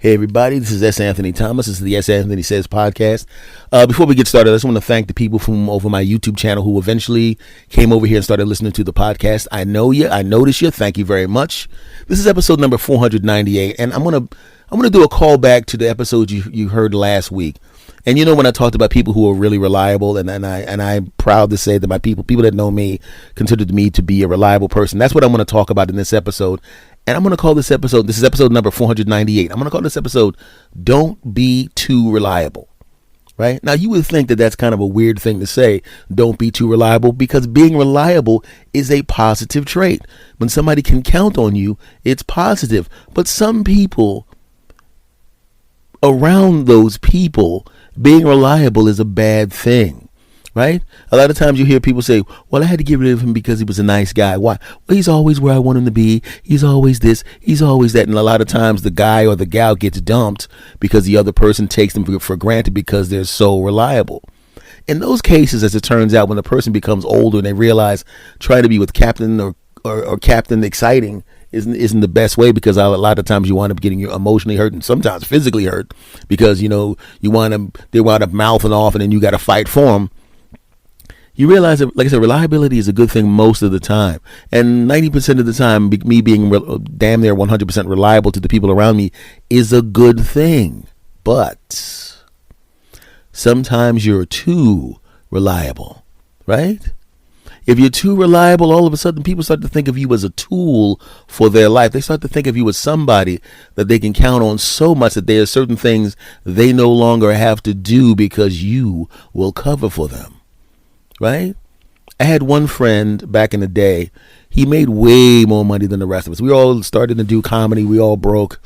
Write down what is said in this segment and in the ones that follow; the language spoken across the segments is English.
Hey everybody, this is S. Anthony Thomas. This is the S. Anthony Says podcast. Before we get started, I just want to thank the people from over my YouTube channel who eventually came over here and started listening to the podcast. I know you. I noticed you. Thank you very much. This is episode number 498, and I'm gonna do a callback to the episode you heard last week. And you know, when I talked about people who are really reliable, and I'm proud to say that my people that know me considered me to be a reliable person. That's what I'm going to talk about in this episode. And I'm going to call this is episode number 498. I'm going to call this episode, Don't Be Too Reliable. Right? Now, you would think that that's kind of a weird thing to say, don't be too reliable, because being reliable is a positive trait. When somebody can count on you, it's positive. But some people, around those people, being reliable is a bad thing. Right? A lot of times you hear people say, well, I had to get rid of him because he was a nice guy. Why? Well, he's always where I want him to be. He's always this. He's always that. And a lot of times the guy or the gal gets dumped because the other person takes them for granted because they're so reliable. In those cases, as it turns out, when the person becomes older and they realize trying to be with Captain or Captain Exciting isn't the best way, because a lot of times you wind up getting emotionally hurt and sometimes physically hurt because, you know, they wind up mouthing off and then you got to fight for them. You realize that, like I said, reliability is a good thing most of the time. And 90% of the time, me being damn near 100% reliable to the people around me is a good thing. But sometimes you're too reliable, right? If you're too reliable, all of a sudden people start to think of you as a tool for their life. They start to think of you as somebody that they can count on so much that there are certain things they no longer have to do because you will cover for them. Right? I had one friend back in the day. He made way more money than the rest of us. We all started to do comedy. We all broke.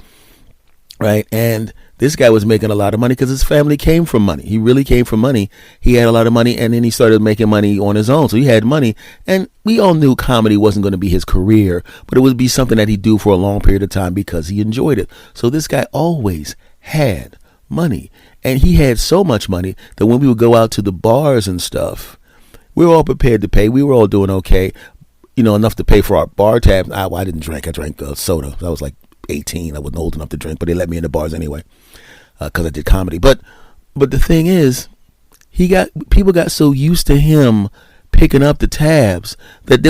Right? And this guy was making a lot of money because his family came from money. He really came from money. He had a lot of money, and then he started making money on his own. So he had money, and we all knew comedy wasn't going to be his career, but it would be something that he'd do for a long period of time because he enjoyed it. So this guy always had money, and he had so much money that when we would go out to the bars and stuff, we were all prepared to pay. We were all doing okay, you know, enough to pay for our bar tab. I didn't drink. I drank soda. I was like 18. I wasn't old enough to drink, but they let me in the bars anyway because I did comedy. But the thing is, people got so used to him picking up the tabs that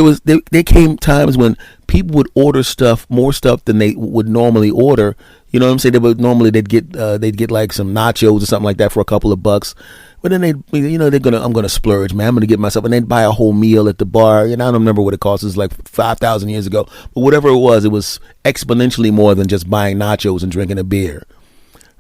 there came times when people would order more stuff than they would normally order. You know what I'm saying? They'd get like some nachos or something like that for a couple of bucks. But then I'm gonna splurge, man. I'm gonna get myself, and they'd buy a whole meal at the bar. And I don't remember what it cost. It was like 5,000 years ago. But whatever it was exponentially more than just buying nachos and drinking a beer.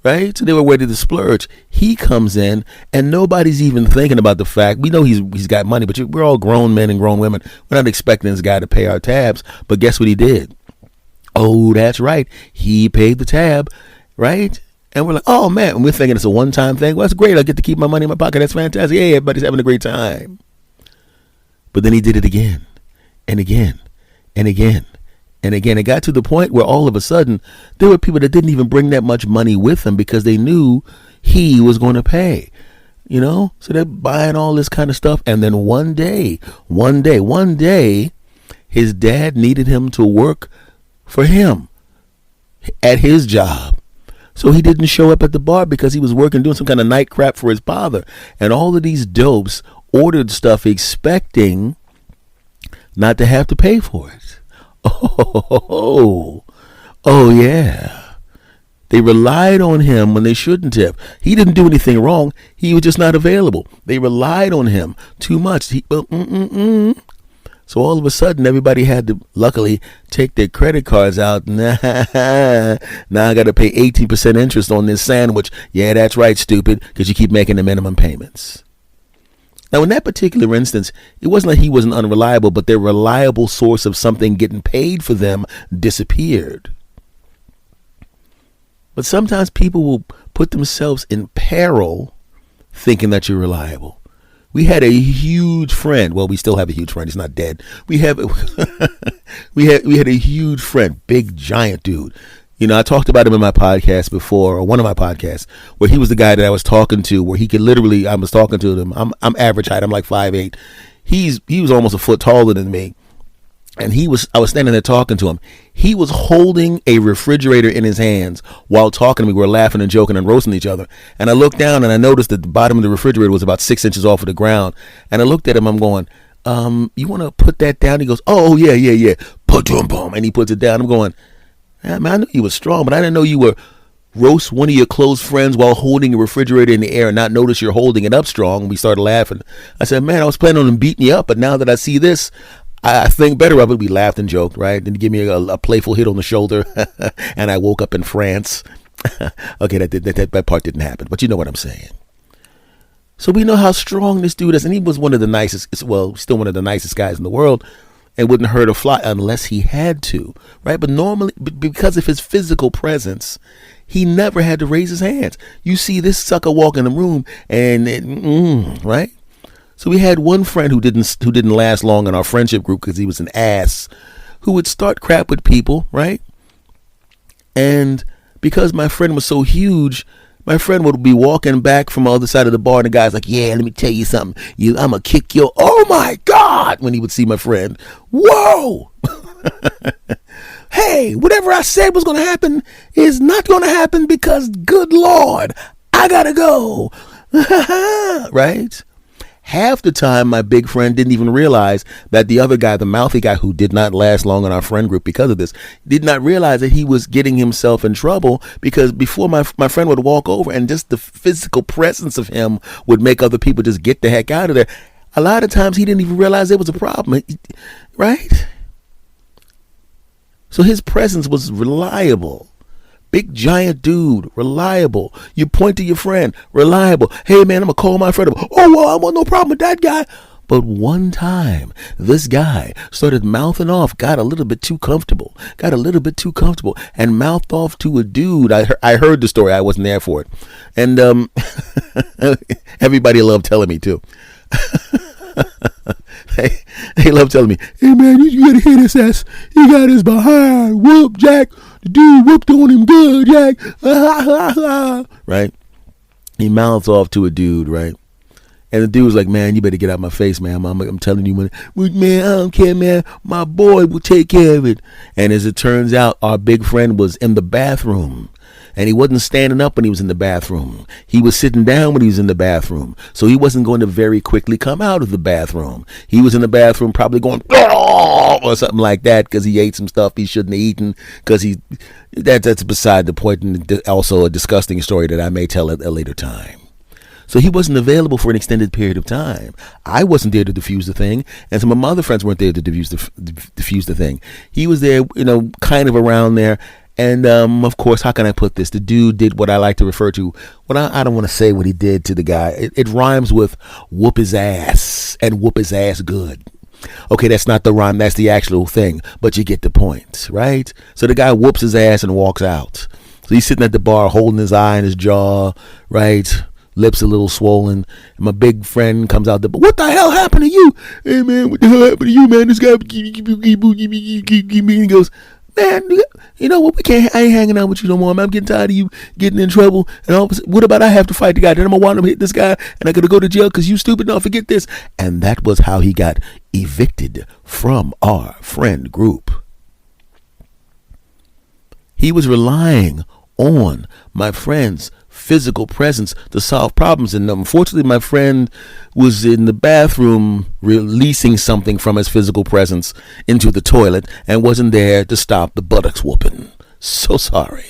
Right? So they were ready to splurge. He comes in, and nobody's even thinking about the fact. We know he's got money, but we're all grown men and grown women. We're not expecting this guy to pay our tabs. But guess what he did? Oh, that's right. He paid the tab, right? And we're like, oh, man. And we're thinking it's a one-time thing. Well, that's great. I get to keep my money in my pocket. That's fantastic. Yeah, everybody's having a great time. But then he did it again and again and again. And again, it got to the point where all of a sudden there were people that didn't even bring that much money with them because they knew he was going to pay, you know? So they're buying all this kind of stuff. And then one day, his dad needed him to work for him at his job. So he didn't show up at the bar because he was working, doing some kind of night crap for his father. And all of these dopes ordered stuff expecting not to have to pay for it. Oh, yeah. They relied on him when they shouldn't have. He didn't do anything wrong. He was just not available. They relied on him too much. So all of a sudden, everybody had to, luckily, take their credit cards out. Now I got to pay 18% interest on this sandwich. Yeah, that's right, stupid, because you keep making the minimum payments. Now, in that particular instance, it wasn't like he wasn't unreliable, but their reliable source of something getting paid for them disappeared. But sometimes people will put themselves in peril thinking that you're reliable. We had a huge friend. Well, we still have a huge friend. He's not dead. We had a huge friend, big giant dude. You know, I talked about him in my podcast before, or one of my podcasts, where he was the guy that I was talking to, where he could literally, I was talking to him. I'm average height. I'm like 5'8". He was almost a foot taller than me. And I was standing there talking to him. He was holding a refrigerator in his hands while talking to me. We were laughing and joking and roasting each other. And I looked down and I noticed that the bottom of the refrigerator was about 6 inches off of the ground. And I looked at him. I'm going, you want to put that down? He goes, oh, yeah. Boom. And he puts it down. I'm going, man, I knew you were strong, but I didn't know you were roast one of your close friends while holding a refrigerator in the air and not notice you're holding it up strong. We started laughing. I said, man, I was planning on beating you up, but now that I see this, I think better of it. We laughed and joked, right? Then he gave me a playful hit on the shoulder, and I woke up in France. Okay, that part didn't happen, but you know what I'm saying. So we know how strong this dude is, and he was one of the nicest, well, still one of the nicest guys in the world, and wouldn't hurt a fly unless he had to, right? But normally, because of his physical presence, he never had to raise his hands. You see this sucker walk in the room, and right? So we had one friend who didn't last long in our friendship group because he was an ass, who would start crap with people, right? And because my friend was so huge, my friend would be walking back from the other side of the bar, and the guy's like, yeah, let me tell you something. I'm going to kick your, oh my God, when he would see my friend. Whoa! Hey, whatever I said was going to happen is not going to happen because, good Lord, I got to go. Right? Half the time, my big friend didn't even realize that the other guy, the mouthy guy who did not last long in our friend group because of this, did not realize that he was getting himself in trouble because before my friend would walk over and just the physical presence of him would make other people just get the heck out of there. A lot of times he didn't even realize there was a problem, right? So his presence was reliable. Big giant dude, reliable. You point to your friend, reliable. Hey man, I'm gonna call my friend. Oh well, I want no problem with that guy. But one time, this guy started mouthing off, got a little bit too comfortable, and mouthed off to a dude. I heard the story. I wasn't there for it, and everybody loved telling me too. They love telling me, hey man, you gotta hear this ass. He got his behind whoop, Jack. The dude whooped on him good, Jack. Right? He mouths off to a dude, right? And the dude was like, man, you better get out of my face, man. I'm telling you, man, I don't care, man. My boy will take care of it. And as it turns out, our big friend was in the bathroom. And he wasn't standing up when he was in the bathroom. He was sitting down when he was in the bathroom. So he wasn't going to very quickly come out of the bathroom. He was in the bathroom probably going, oh, or something like that because he ate some stuff he shouldn't have eaten. Because that's beside the point, and also a disgusting story that I may tell at a later time. So he wasn't available for an extended period of time. I wasn't there to diffuse the thing, and some of my other friends weren't there to diffuse the thing. He was there, kind of around there. And, of course, how can I put this? The dude did what I like to refer to. I don't want to say what he did to the guy. It rhymes with whoop his ass and whoop his ass good. Okay, that's not the rhyme. That's the actual thing. But you get the point, right? So the guy whoops his ass and walks out. So he's sitting at the bar holding his eye in his jaw, right? Lips a little swollen. And my big friend comes out there. But what the hell happened to you? Hey, man, what the hell happened to you, man? This guy, and he goes, man, you know what? I ain't hanging out with you no more, man. I'm getting tired of you getting in trouble. And what about I have to fight the guy? Then I'm going to wind up hit this guy and I got to go to jail because you stupid. Don't forget this. And that was how he got evicted from our friend group. He was relying on my friend's physical presence to solve problems. And unfortunately, my friend was in the bathroom releasing something from his physical presence into the toilet and wasn't there to stop the buttocks whooping. So sorry.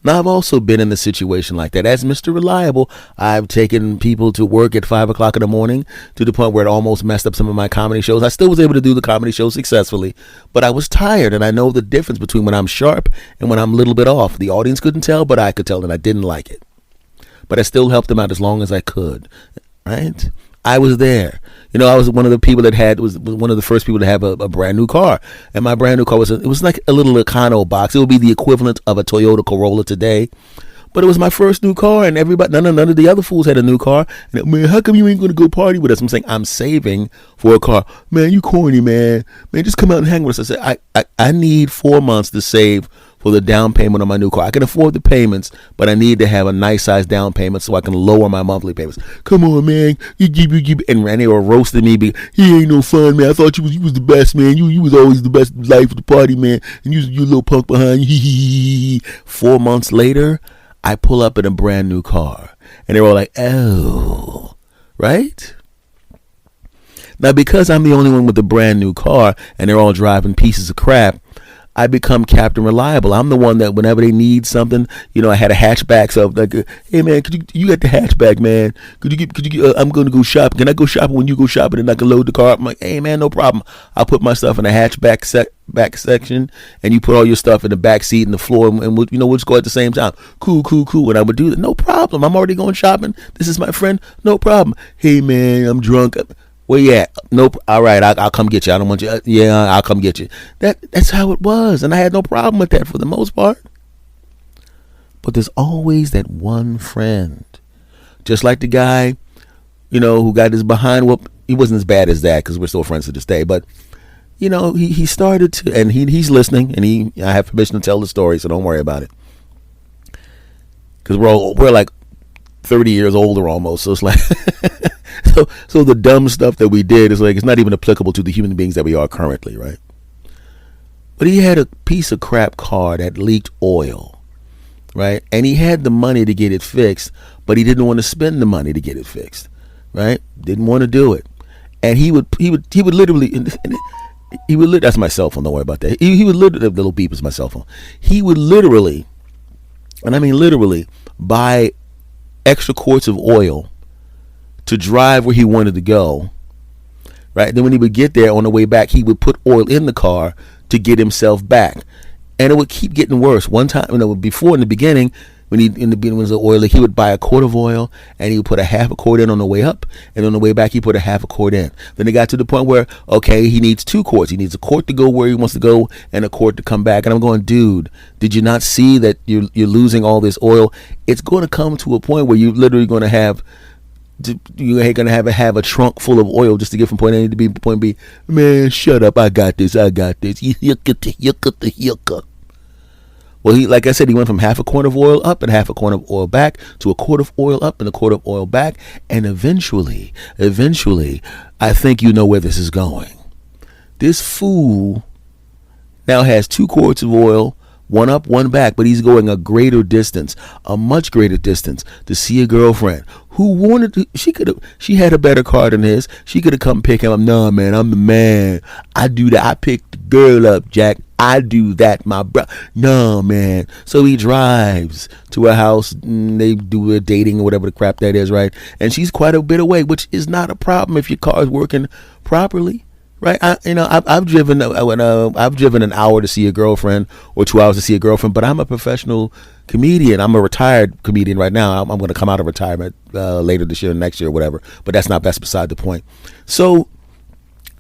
Now, I've also been in a situation like that. As Mr. Reliable, I've taken people to work at 5 o'clock in the morning to the point where it almost messed up some of my comedy shows. I still was able to do the comedy show successfully, but I was tired, and I know the difference between when I'm sharp and when I'm a little bit off. The audience couldn't tell, but I could tell, and I didn't like it. But I still helped them out as long as I could, right? I was there. I was one of the people that was one of the first people to have a brand new car. And my brand new car was like a little Econo box. It would be the equivalent of a Toyota Corolla today. But it was my first new car, and none of the other fools had a new car. And man, how come you ain't going to go party with us? I'm saying, I'm saving for a car. Man, you corny, man. Man, just come out and hang with us. I said, I need 4 months to save for the down payment on my new car. I can afford the payments, but I need to have a nice size down payment so I can lower my monthly payments. Come on, man. And they were roasting me. He ain't no fun, man. I thought you was the best, man. You was always the best life of the party, man. And you little punk behind you. 4 months later, I pull up in a brand new car. And they were all like, oh, right? Now, because I'm the only one with a brand new car and they're all driving pieces of crap, I become Captain Reliable. I'm the one that whenever they need something, I had a hatchback. So like, hey man, you got the hatchback, man? Could you I'm going to go shopping. Can I go shopping when you go shopping and I can load the car up? I'm like, hey man, no problem. I'll put my stuff in the hatchback back section and you put all your stuff in the back seat and the floor and we'll just go at the same time. Cool. And I would do that. No problem. I'm already going shopping. This is my friend. No problem. Hey man, I'm drunk. Where you at? Nope. All right, I'll come get you. I don't want you. Yeah, I'll come get you. That's how it was, and I had no problem with that for the most part. But there's always that one friend, just like the guy, who got his behind whoop. He wasn't as bad as that because we're still friends to this day. But he started to, and he's listening, and I have permission to tell the story, so don't worry about it. Because we're like 30 years older almost, so it's like. So the dumb stuff that we did is like it's not even applicable to the human beings that we are currently, right? But he had a piece of crap car that leaked oil, right? And he had the money to get it fixed, but he didn't want to spend the money to get it fixed, right? Didn't want to do it, and he would literally that's my cell phone. Don't worry about that. He would literally, the little beep is my cell phone. He would literally, and I mean literally, buy extra quarts of oil to drive where he wanted to go, right? Then when he would get there on the way back, he would put oil in the car to get himself back, and it would keep getting worse. One time, before in the beginning, when it was the oil, he would buy a quart of oil and he would put a half a quart in on the way up, and on the way back he put a half a quart in. Then it got to the point where he needs 2 quarts. He needs a quart to go where he wants to go and a quart to come back. And I'm going, dude, did you not see that you're losing all this oil? It's going to come to a point where you're literally going to have. You ain't gonna have a trunk full of oil just to get from point A to B to point B. Man, shut up! I got this. Well, like I said, he went from half a quart of oil up and half a quart of oil back to a quart of oil up and a quart of oil back, and eventually, I think you know where this is going. This fool now has 2 quarts of oil. One up, one back, but he's going a much greater distance to see a girlfriend who wanted to. She had a better car than his. She could have come pick him up. No, man, I'm the man. I do that. I pick the girl up, Jack. I do that, my bro. No, man. So he drives to her house. And they do a dating or whatever the crap that is, right? And she's quite a bit away, which is not a problem if your car is working properly. Right, I've driven an hour to see a girlfriend or 2 hours to see a girlfriend, but I'm a professional comedian. I'm a retired comedian right now. I'm going to come out of retirement later this year, next year, whatever. But that's beside the point. So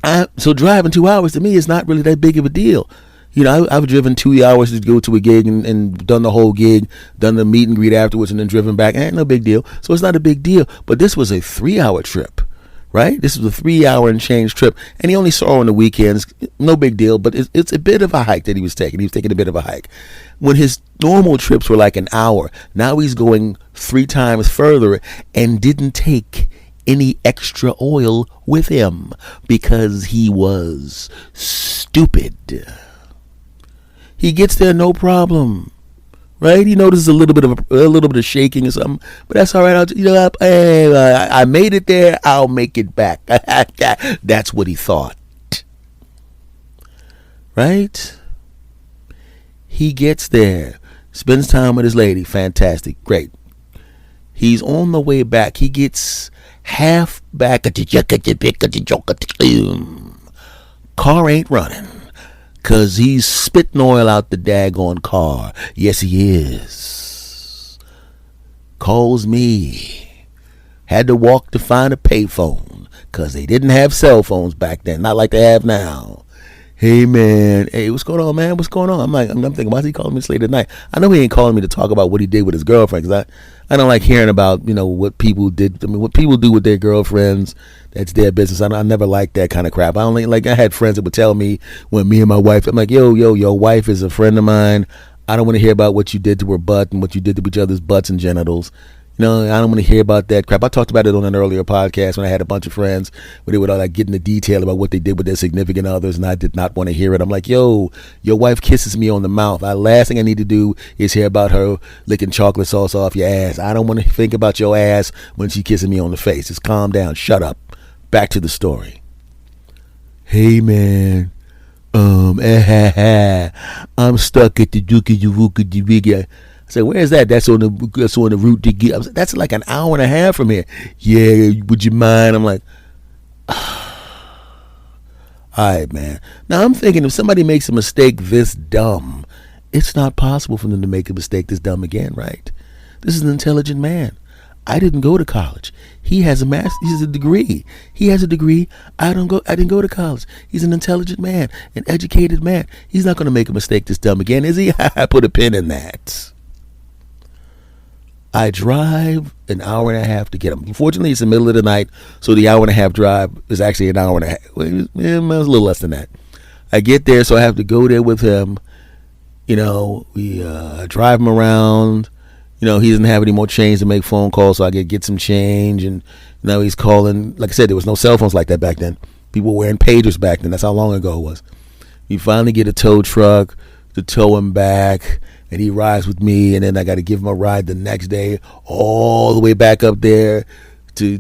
driving 2 hours to me is not really that big of a deal. I've driven 2 hours to go to a gig and done the whole gig, done the meet and greet afterwards, and then driven back. Ain't no big deal. So it's not a big deal. But this was a 3-hour trip. Right? This was a 3-hour and change trip, and he only saw her on the weekends. No big deal, but it's a bit of a hike that he was taking. He was taking a bit of a hike. When his normal trips were like an hour, now he's going 3 times further and didn't take any extra oil with him because he was stupid. He gets there no problem. Right, he notices a little bit of shaking or something, but that's all right. I made it there. I'll make it back. That's what he thought. Right? He gets there, spends time with his lady. Fantastic, great. He's on the way back. He gets half back. Car ain't running. 'Cause he's spitting oil out the daggone car. Yes, he is. Calls me. Had to walk to find a payphone. 'Cause they didn't have cell phones back then. Not like they have now. Hey, man. Hey, what's going on, man? What's going on? I'm thinking, why is he calling me this late at night? I know he ain't calling me to talk about what he did with his girlfriend. 'Cause I don't like hearing about, what people did. I mean, what people do with their girlfriends. That's their business. I never liked that kind of crap. I had friends that would tell me when me and my wife, I'm like, yo, your wife is a friend of mine. I don't want to hear about what you did to her butt and what you did to each other's butts and genitals. I don't want to hear about that crap. I talked about it on an earlier podcast when I had a bunch of friends where they would all like get into detail about what they did with their significant others, and I did not want to hear it. I'm like, yo, your wife kisses me on the mouth. The last thing I need to do is hear about her licking chocolate sauce off your ass. I don't want to think about your ass when she kissing me on the face. Just calm down. Shut up. Back to the story. Hey, man. I'm stuck at the Dookie. I said, where's that? That's on the route to get. That's like an hour and a half from here. Yeah, would you mind? I'm like, all right, man. Now I'm thinking if somebody makes a mistake this dumb, it's not possible for them to make a mistake this dumb again, right? This is an intelligent man. I didn't go to college. He has a master. He has a degree. He has a degree. I didn't go to college. He's an intelligent man, an educated man. He's not going to make a mistake this dumb again, is he? I put a pin in that. I drive an hour and a half to get him. Unfortunately, it's the middle of the night, so the hour and a half drive is actually an hour and a half. Well, it was a little less than that. I get there, so I have to go there with him. We drive him around. He doesn't have any more change to make phone calls, so I get some change. And now he's calling. Like I said, there was no cell phones like that back then. People were wearing pagers back then. That's how long ago it was. We finally get a tow truck to tow him back, and he rides with me. And then I got to give him a ride the next day all the way back up there to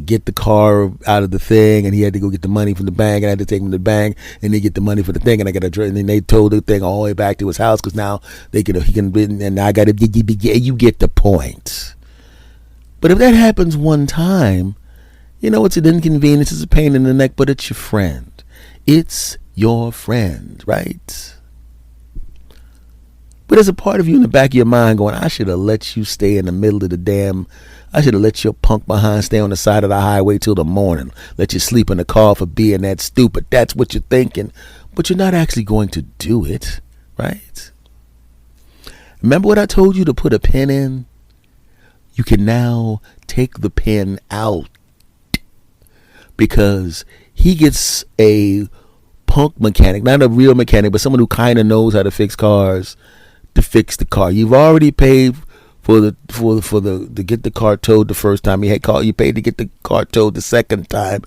get the car out of the thing, and he had to go get the money from the bank, and I had to take him to the bank, and they get the money for the thing, and and then they towed the thing all the way back to his house because now he can, and I got to, you get the point. But if that happens one time, it's an inconvenience, it's a pain in the neck, but it's your friend. It's your friend, right? But there's a part of you in the back of your mind going, I should have let you stay in the middle of I should have let your punk behind stay on the side of the highway till the morning. Let you sleep in the car for being that stupid. That's what you're thinking. But you're not actually going to do it, right? Remember what I told you to put a pin in? You can now take the pin out because he gets a punk mechanic, not a real mechanic, but someone who kind of knows how to fix cars, to fix the car. You've already paid to get the car towed the first time. You paid to get the car towed the second time.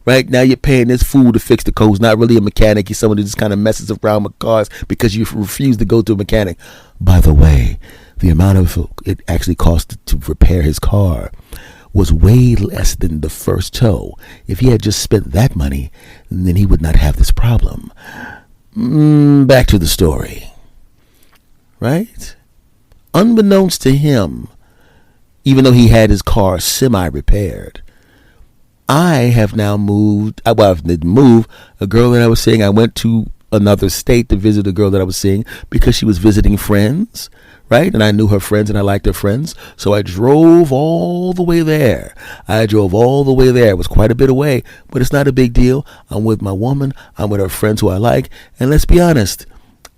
Right now you're paying this fool to fix the car who's not really a mechanic. He's someone who just kind of messes around with cars because you refuse to go to a mechanic. By the way, the amount of it actually cost to repair his car was way less than the first tow. If he had just spent that money, then he would not have this problem. Back to the story. Right? Unbeknownst to him, even though he had his car semi-repaired, I have now moved. I didn't move. A girl that I was seeing, I went to another state to visit a girl that I was seeing because she was visiting friends, right? And I knew her friends and I liked her friends. So I drove all the way there. It was quite a bit away, but it's not a big deal. I'm with my woman. I'm with her friends who I like. And let's be honest,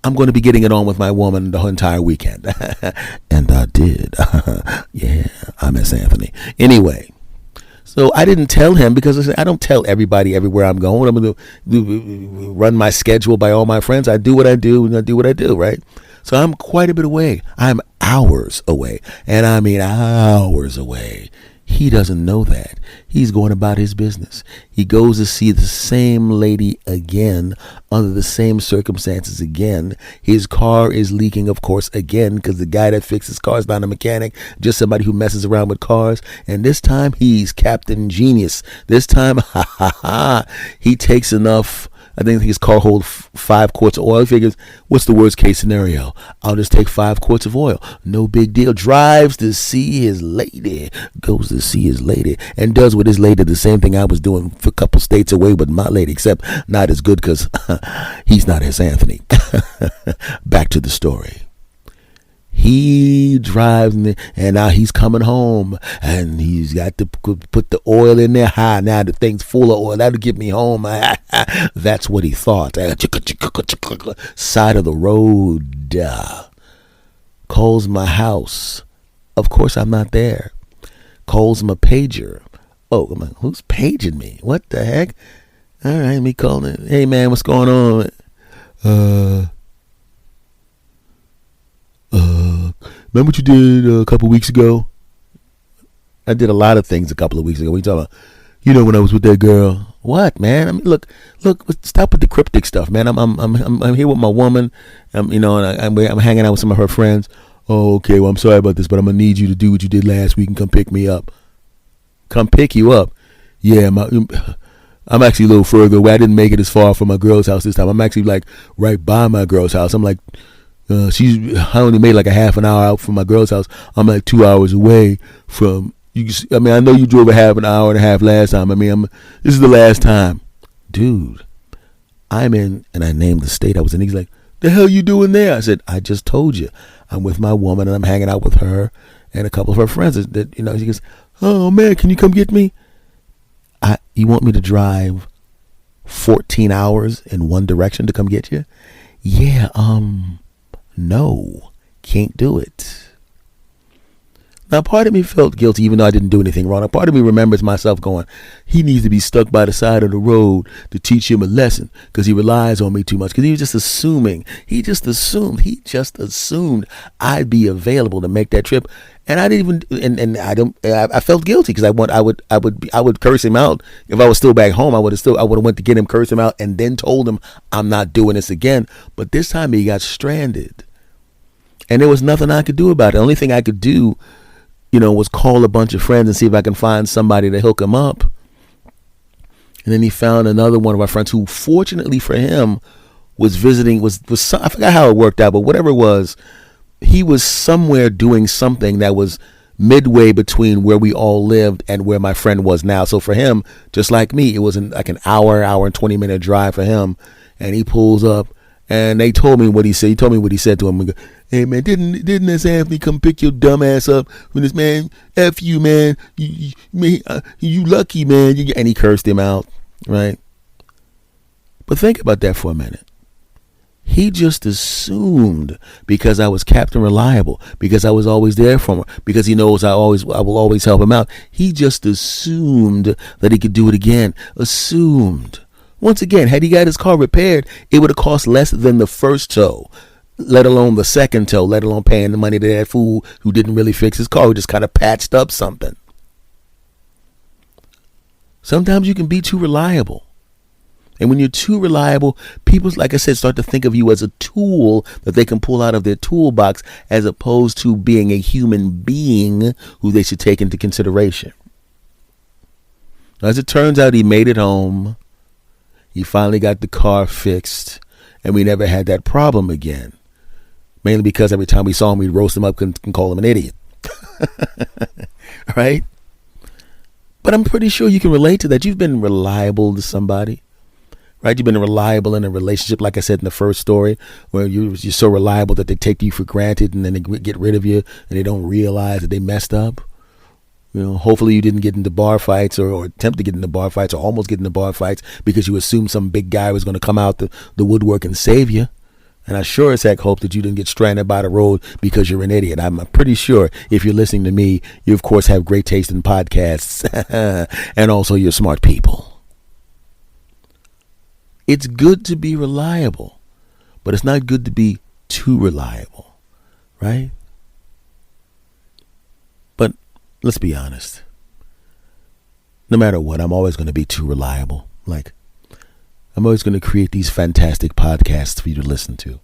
I'm going to be getting it on with my woman the entire weekend. And I did. Yeah, I miss Anthony. Anyway, so I didn't tell him because I don't tell everybody everywhere I'm going. I'm going to run my schedule by all my friends. I do what I do and I do what I do, right? So I'm quite a bit away. I'm hours away. And I mean hours away. He doesn't know that. He's going about his business. He goes to see the same lady again under the same circumstances again. His car is leaking, of course, again, because the guy that fixes cars is not a mechanic, just somebody who messes around with cars. And this time he's Captain Genius. This time, he takes enough. I think his car holds 5 quarts of oil. He figures, what's the worst case scenario? I'll just take 5 quarts of oil. No big deal. Drives to see his lady. Goes to see his lady. And does with his lady the same thing I was doing for a couple states away with my lady. Except not as good because he's not his Anthony. Back to the story. He drives and now he's coming home and he's got to put the oil in there. Now the thing's full of oil. That'll get me home. That's what he thought. Side of the road. Calls my house. Of course I'm not there. Calls my pager. Oh, I'm like, who's paging me? What the heck? All right, me calling. Hey man, what's going on? remember what you did a couple weeks ago? I did a lot of things a couple of weeks ago. We talking about, when I was with that girl. What, man? I mean, look. Stop with the cryptic stuff, man. I'm here with my woman. And I'm hanging out with some of her friends. Oh, okay. Well, I'm sorry about this, but I'm gonna need you to do what you did last week and come pick me up. Come pick you up? Yeah, I'm actually a little further away. I didn't make it as far from my girl's house this time. I'm actually like right by my girl's house. I'm like, I only made like a half an hour out from my girl's house. I'm like 2 hours away from. I know you drove a half an hour and a half last time. This is the last time, dude. I'm in, and I named the state I was in. He's like, the hell you doing there? I said, I just told you. I'm with my woman, and I'm hanging out with her and a couple of her friends. She goes, oh man, can you come get me? You want me to drive 14 hours in one direction to come get you? Yeah, no, can't do it. Now, part of me felt guilty, even though I didn't do anything wrong. A part of me remembers myself going, he needs to be stuck by the side of the road to teach him a lesson because he relies on me too much. Because he was just assuming. He just assumed I'd be available to make that trip. And I didn't even, I felt guilty because I would curse him out. If I was still back home, I would have went to get him, curse him out, and then told him I'm not doing this again. But this time he got stranded. And there was nothing I could do about it. The only thing I could do was call a bunch of friends and see if I can find somebody to hook him up. And then he found another one of our friends who, fortunately for him, was visiting, I forgot how it worked out, but whatever it was, he was somewhere doing something that was midway between where we all lived and where my friend was now. So for him, just like me, it was like an hour and 20-minute drive for him. And he pulls up, and they told me what he said. He told me what he said to him. Hey man, didn't this Anthony come pick your dumb ass up when this man, F you man, you lucky man, and he cursed him out, right? But think about that for a minute. He just assumed because I was Captain Reliable, because I was always there for him, because he knows I will always help him out. He just assumed that he could do it again. Assumed. Once again, had he got his car repaired, it would have cost less than the first tow, let alone the second tow, let alone paying the money to that fool who didn't really fix his car, who just kind of patched up something. Sometimes you can be too reliable. And when you're too reliable, people, like I said, start to think of you as a tool that they can pull out of their toolbox, as opposed to being a human being who they should take into consideration. As it turns out, he made it home. He finally got the car fixed, and we never had that problem again. Mainly because every time we saw him, we'd roast him up and call him an idiot. Right? But I'm pretty sure you can relate to that. You've been reliable to somebody. Right? You've been reliable in a relationship, like I said in the first story, where you're so reliable that they take you for granted and then they get rid of you and they don't realize that they messed up. Hopefully you didn't get into bar fights or attempt to get into bar fights or almost get into bar fights because you assumed some big guy was going to come out the woodwork and save you. And I sure as heck hope that you didn't get stranded by the road because you're an idiot. I'm pretty sure if you're listening to me, you of course have great taste in podcasts and also you're smart people. It's good to be reliable, but it's not good to be too reliable, right? But let's be honest. No matter what, I'm always going to be too reliable. Like, I'm always going to create these fantastic podcasts for you to listen to.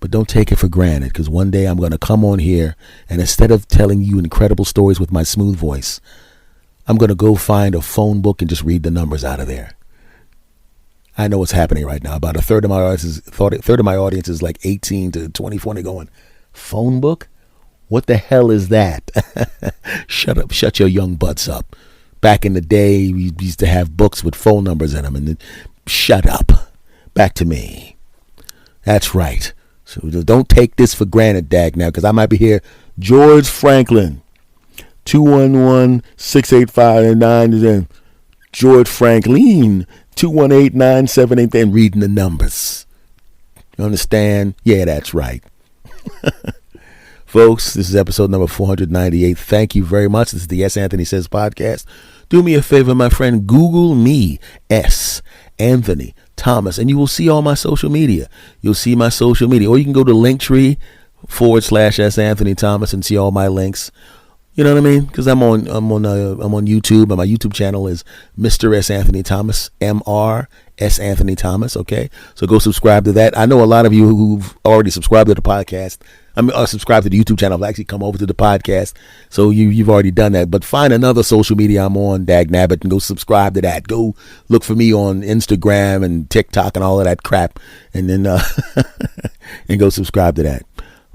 But don't take it for granted, because one day I'm going to come on here, and instead of telling you incredible stories with my smooth voice, I'm going to go find a phone book and just read the numbers out of there. I know what's happening right now. About a third of my audience is like 18 to 24, and they're going, phone book? What the hell is that? Shut up. Shut your young butts up. Back in the day, we used to have books with phone numbers in them. And then, shut up. Back to me. That's right. So don't take this for granted, Dag, now, because I might be here. George Franklin, 211-685-9. George Franklin, 218-978, and reading the numbers. You understand? Yeah, that's right. Folks, this is episode number 498. Thank you very much. This is the Yes Anthony Says podcast. Do me a favor, my friend. Google me, S. Anthony Thomas, and you will see all my social media. You'll see my social media. Or you can go to Linktree, /S Anthony Thomas and see all my links. You know what I mean? Because I'm on YouTube, and my YouTube channel is Mr. S Anthony Thomas, Mr. S Anthony Thomas. Okay, so go subscribe to that. I know a lot of you who've already subscribed to the podcast. Subscribed to the YouTube channel. Have actually come over to the podcast, so you've already done that. But find another social media I'm on, dag nabbit, and go subscribe to that. Go look for me on Instagram and TikTok and all of that crap, and then and go subscribe to that.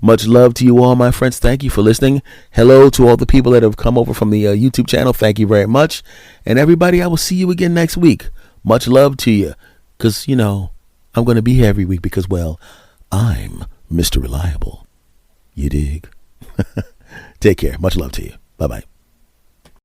Much love to you all, my friends. Thank you for listening. Hello to all the people that have come over from the YouTube channel. Thank you very much. And everybody, I will see you again next week. Much love to you. Because, I'm going to be here every week because, well, I'm Mr. Reliable. You dig? Take care. Much love to you. Bye-bye.